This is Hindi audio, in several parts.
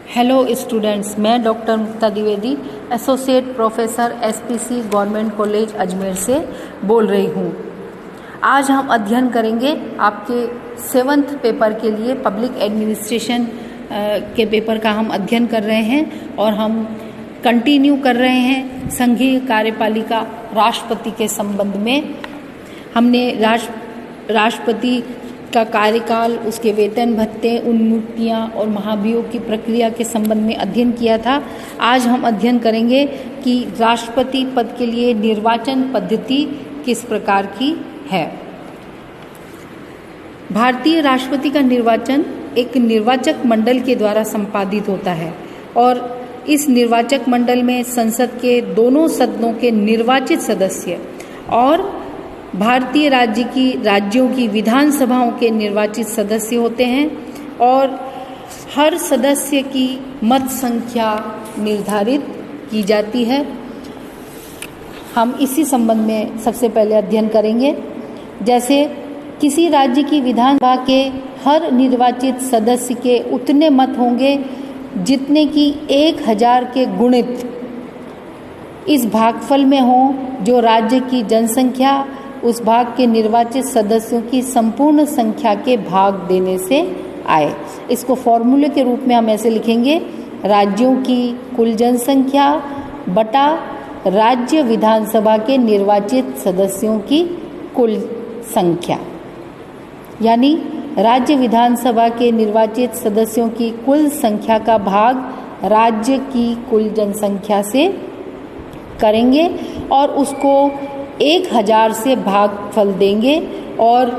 हेलो स्टूडेंट्स, मैं doctor Mukta Dwivedi associate professor SPC government college Ajmer से बोल रही हूँ। आज हम अध्ययन करेंगे आपके 7th पेपर के लिए पब्लिक एडमिनिस्ट्रेशन के पेपर का हम अध्ययन कर रहे हैं और हम कंटिन्यू कर रहे हैं संघीय कार्यपालिका राष्ट्रपति के संबंध में। हमने राष्ट्रपति का कार्यकाल, उसके वेतन भत्ते, उन्मुक्तियाँ और महाभियोग की प्रक्रिया के संबंध में अध्ययन किया था। आज हम अध्ययन करेंगे कि राष्ट्रपति पद के लिए निर्वाचन पद्धति किस प्रकार की है। भारतीय राष्ट्रपति का निर्वाचन एक निर्वाचक मंडल के द्वारा संपादित होता है और इस निर्वाचक मंडल में संसद के दोनों सदनों के निर्वाचित सदस्य और भारतीय राज्यों की विधानसभाओं के निर्वाचित सदस्य होते हैं और हर सदस्य की मत संख्या निर्धारित की जाती है। हम इसी संबंध में सबसे पहले अध्ययन करेंगे। जैसे किसी राज्य की विधानसभा के हर निर्वाचित सदस्य के उतने मत होंगे जितने की 1000 के गुणित इस भागफल में हो जो राज्य की जनसंख्या उस भाग के निर्वाचित सदस्यों की संपूर्ण संख्या के भाग देने से आए। इसको फॉर्मूले के रूप में हम ऐसे लिखेंगे, राज्यों की कुल जनसंख्या बटा राज्य विधानसभा के निर्वाचित सदस्यों की कुल संख्या, यानी राज्य विधानसभा के निर्वाचित सदस्यों की कुल संख्या का भाग राज्य की कुल जनसंख्या से करेंगे और उसको 1000 से भागफल देंगे और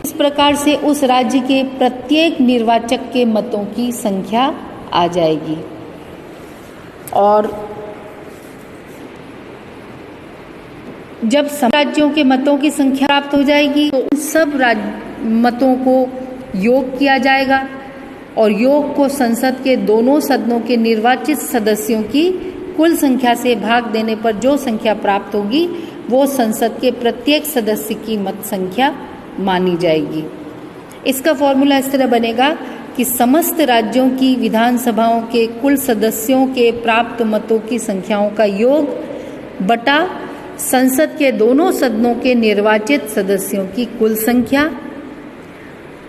इस प्रकार से उस राज्य के प्रत्येक निर्वाचक के मतों की संख्या आ जाएगी। और जब राज्यों के मतों की संख्या प्राप्त हो जाएगी तो उन सब मतों को योग किया जाएगा और योग को संसद के दोनों सदनों के निर्वाचित सदस्यों की कुल संख्या से भाग देने पर जो संख्या प्राप्त होगी वो संसद के प्रत्येक सदस्य की मत संख्या मानी जाएगी। इसका फॉर्मूला इस तरह बनेगा कि समस्त राज्यों की विधानसभाओं के कुल सदस्यों के प्राप्त मतों की संख्याओं का योग बटा संसद के दोनों सदनों के निर्वाचित सदस्यों की कुल संख्या,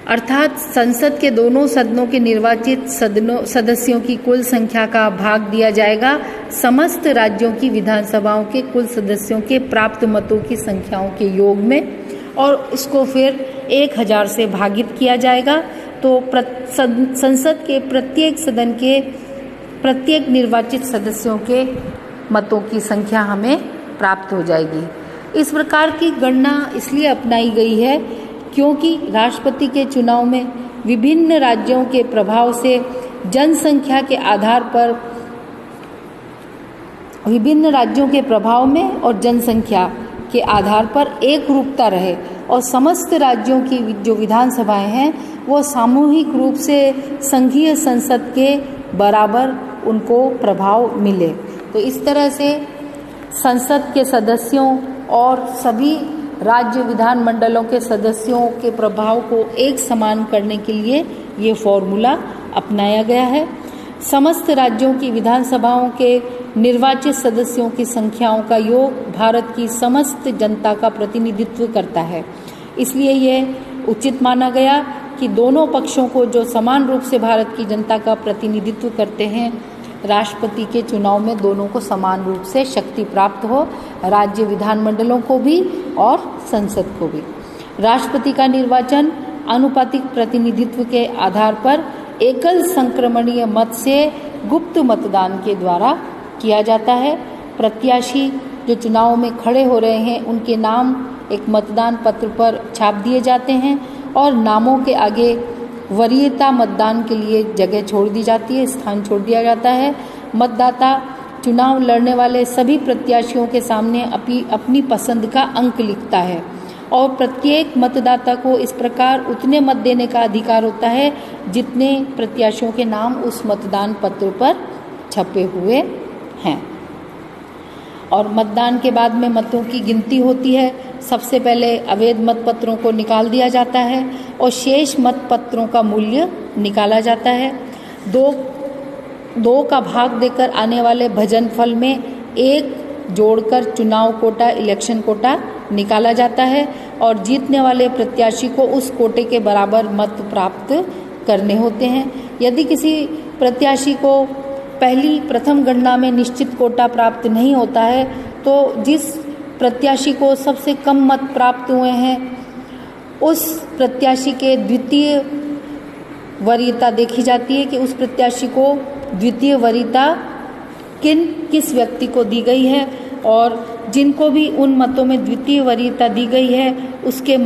अर्थात संसद के दोनों सदनों के निर्वाचित सदस्यों की कुल संख्या का भाग दिया जाएगा समस्त राज्यों की विधानसभाओं के कुल सदस्यों के प्राप्त मतों की संख्याओं के योग में और इसको फिर 1000 से भागित किया जाएगा। तो संसद के प्रत्येक सदन के प्रत्येक निर्वाचित सदस्यों के मतों की संख्या हमें प्राप्त हो जाएगी। इस प्रकार की गणना इसलिए अपनाई गई है क्योंकि राष्ट्रपति के चुनाव में विभिन्न राज्यों के प्रभाव से जनसंख्या के आधार पर विभिन्न राज्यों के प्रभाव में और जनसंख्या के आधार पर एक रूपता रहे और समस्त राज्यों की जो विधानसभाएं हैं वो सामूहिक रूप से संघीय संसद के बराबर उनको प्रभाव मिले। तो इस तरह से संसद के सदस्यों और सभी राज्य विधानमंडलों के सदस्यों के प्रभाव को एक समान करने के लिए ये फॉर्मूला अपनाया गया है। समस्त राज्यों की विधानसभाओं के निर्वाचित सदस्यों की संख्याओं का योग भारत की समस्त जनता का प्रतिनिधित्व करता है। इसलिए ये उचित माना गया कि दोनों पक्षों को जो समान रूप से भारत की जनता का प्रतिनिधित्व करते हैं, राष्ट्रपति के चुनाव में दोनों को समान रूप से शक्ति प्राप्त हो, राज्य विधानमंडलों को भी और संसद को भी। राष्ट्रपति का निर्वाचन आनुपातिक प्रतिनिधित्व के आधार पर एकल संक्रमणीय मत से गुप्त मतदान के द्वारा किया जाता है। प्रत्याशी जो चुनाव में खड़े हो रहे हैं उनके नाम एक मतदान पत्र पर छाप दिए जाते हैं और नामों के आगे वरीयता मतदान के लिए जगह छोड़ दी जाती है, स्थान छोड़ दिया जाता है। मतदाता चुनाव लड़ने वाले सभी प्रत्याशियों के सामने अपनी पसंद का अंक लिखता है और प्रत्येक मतदाता को इस प्रकार उतने मत देने का अधिकार होता है जितने प्रत्याशियों के नाम उस मतदान पत्र पर छपे हुए हैं। और मतदान के बाद में मतों की गिनती होती है। सबसे पहले अवैध मतपत्रों को निकाल दिया जाता है और शेष मतपत्रों का मूल्य निकाला जाता है। 2 का भाग देकर आने वाले भजनफल में 1 जोड़कर चुनाव कोटा, इलेक्शन कोटा निकाला जाता है और जीतने वाले प्रत्याशी को उस कोटे के बराबर मत प्राप्त करने होते हैं। यदि किसी प्रत्याशी को प्रथम गणना में निश्चित कोटा प्राप्त नहीं होता है तो जिस प्रत्याशी को सबसे कम मत प्राप्त हुए हैं उस प्रत्याशी के द्वितीय वरीयता देखी जाती है कि उस प्रत्याशी को द्वितीय वरीयता किस व्यक्ति को दी गई है, और जिनको भी उन मतों में द्वितीय वरीयता दी गई है उसके उन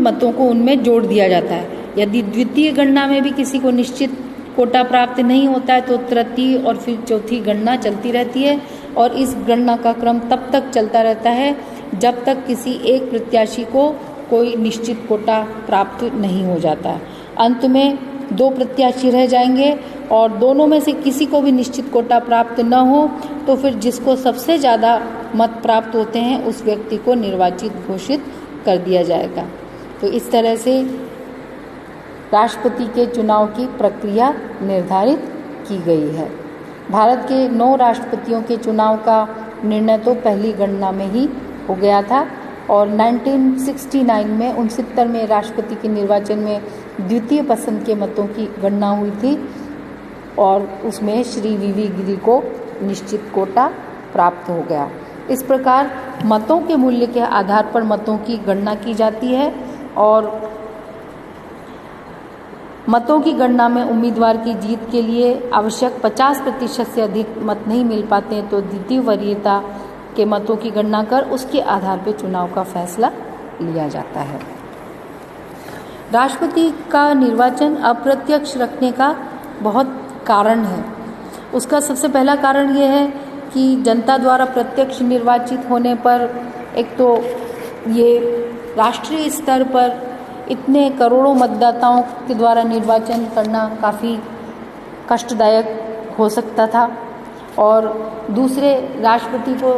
मतों को उनमें जोड़ दिया जाता है। यदि द्वितीय गणना में भी किसी को निश्चित कोटा प्राप्त नहीं होता है तो तृतीय और फिर चौथी गणना चलती रहती है और इस गणना का क्रम तब तक चलता रहता है जब तक किसी एक प्रत्याशी को कोई निश्चित कोटा प्राप्त नहीं हो जाता। अंत में 2 प्रत्याशी रह जाएंगे और दोनों में से किसी को भी निश्चित कोटा प्राप्त न हो तो फिर जिसको सबसे ज़्यादा मत प्राप्त होते हैं उस व्यक्ति को निर्वाचित घोषित कर दिया जाएगा। तो इस तरह से राष्ट्रपति के चुनाव की प्रक्रिया निर्धारित की गई है। भारत के 9 राष्ट्रपतियों के चुनाव का निर्णय तो पहली गणना में ही हो गया था और 1969 में 69वें राष्ट्रपति के निर्वाचन में द्वितीय पसंद के मतों की गणना हुई थी और उसमें श्री वीवी गिरी को निश्चित कोटा प्राप्त हो गया। इस प्रकार मतों के मूल्य के आधार पर मतों की गणना की जाती है और मतों की गणना में उम्मीदवार की जीत के लिए आवश्यक 50% से अधिक मत नहीं मिल पाते हैं तो द्वितीय वरीयता के मतों की गणना कर उसके आधार पर चुनाव का फैसला लिया जाता है। राष्ट्रपति का निर्वाचन अप्रत्यक्ष रखने का बहुत कारण है। उसका सबसे पहला कारण यह है कि जनता द्वारा प्रत्यक्ष निर्वाचित होने पर एक तो ये राष्ट्रीय स्तर पर इतने करोड़ों मतदाताओं के द्वारा निर्वाचन करना काफ़ी कष्टदायक हो सकता था और दूसरे राष्ट्रपति को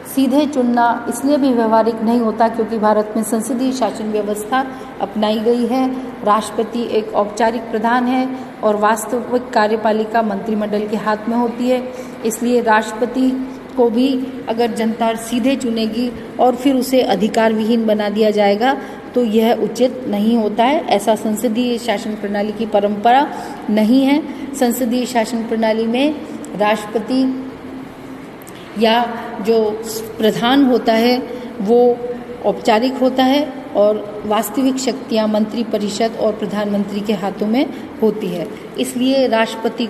सीधे चुनना इसलिए भी व्यवहारिक नहीं होता क्योंकि भारत में संसदीय शासन व्यवस्था अपनाई गई है। राष्ट्रपति एक औपचारिक प्रधान है और वास्तविक कार्यपालिका मंत्रिमंडल के हाथ में होती है। इसलिए राष्ट्रपति को भी अगर जनता सीधे चुनेगी और फिर उसे अधिकार विहीन बना दिया जाएगा तो यह उचित नहीं होता है। ऐसा संसदीय शासन प्रणाली की परंपरा नहीं है। संसदीय शासन प्रणाली में राष्ट्रपति या जो प्रधान होता है वो औपचारिक होता है और वास्तविक शक्तियां मंत्री परिषद और प्रधानमंत्री के हाथों में होती है। इसलिए राष्ट्रपति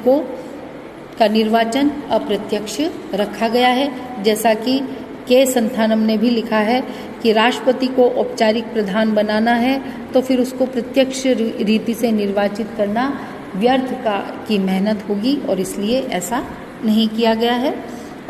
का निर्वाचन अप्रत्यक्ष रखा गया है। जैसा कि के संथानम ने भी लिखा है कि राष्ट्रपति को औपचारिक प्रधान बनाना है तो फिर उसको प्रत्यक्ष रीति से निर्वाचित करना व्यर्थ की मेहनत होगी और इसलिए ऐसा नहीं किया गया है।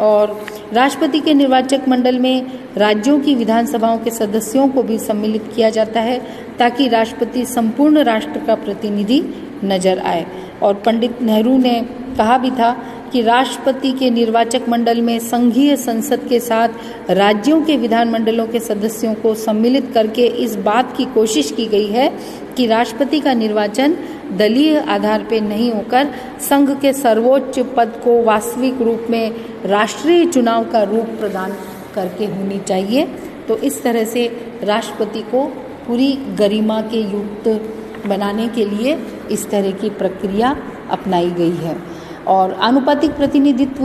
और राष्ट्रपति के निर्वाचक मंडल में राज्यों की विधानसभाओं के सदस्यों को भी सम्मिलित किया जाता है ताकि राष्ट्रपति संपूर्ण राष्ट्र का प्रतिनिधि नजर आए। और पंडित नेहरू ने कहा भी था कि राष्ट्रपति के निर्वाचक मंडल में संघीय संसद के साथ राज्यों के विधानमंडलों के सदस्यों को सम्मिलित करके इस बात की कोशिश की गई है कि राष्ट्रपति का निर्वाचन दलीय आधार पर नहीं होकर संघ के सर्वोच्च पद को वास्तविक रूप में राष्ट्रीय चुनाव का रूप प्रदान करके होनी चाहिए। तो इस तरह से राष्ट्रपति को पूरी गरिमा के युक्त बनाने के लिए इस तरह की प्रक्रिया अपनाई गई है। और आनुपातिक प्रतिनिधित्व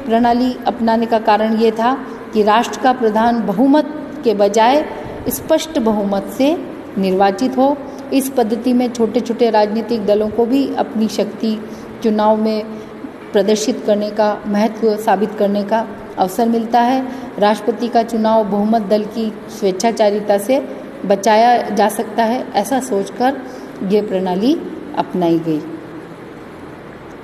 प्रणाली अपनाने का कारण ये था कि राष्ट्र का प्रधान बहुमत के बजाय स्पष्ट बहुमत से निर्वाचित हो। इस पद्धति में छोटे छोटे राजनीतिक दलों को भी अपनी शक्ति चुनाव में प्रदर्शित करने का, महत्व साबित करने का अवसर मिलता है। राष्ट्रपति का चुनाव बहुमत दल की स्वेच्छाचारिता से बचाया जा सकता है, ऐसा सोचकर ये प्रणाली अपनाई गई।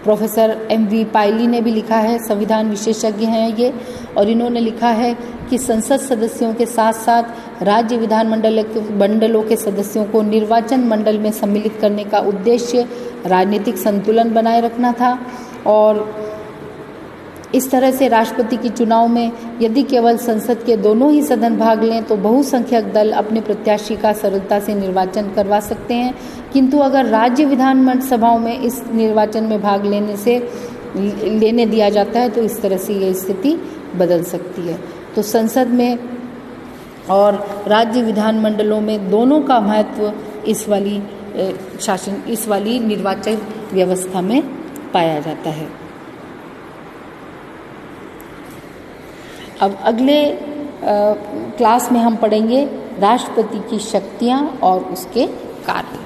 Professor M.V. पायली ने भी लिखा है, संविधान विशेषज्ञ हैं ये, और इन्होंने लिखा है कि संसद सदस्यों के साथ साथ राज्य विधानमंडलों के सदस्यों को निर्वाचन मंडल में सम्मिलित करने का उद्देश्य राजनीतिक संतुलन बनाए रखना था। और इस तरह से राष्ट्रपति के चुनाव में यदि केवल संसद के दोनों ही सदन भाग लें तो बहुसंख्यक दल अपने प्रत्याशी का सरलता से निर्वाचन करवा सकते हैं, किंतु अगर राज्य विधान सभाओं में इस निर्वाचन में भाग लेने दिया जाता है तो इस तरह से ये स्थिति बदल सकती है। तो संसद में और राज्य विधानमंडलों में दोनों का महत्व इस वाली निर्वाचन व्यवस्था में पाया जाता है। अब अगले क्लास में हम पढ़ेंगे राष्ट्रपति की शक्तियाँ और उसके कार्य।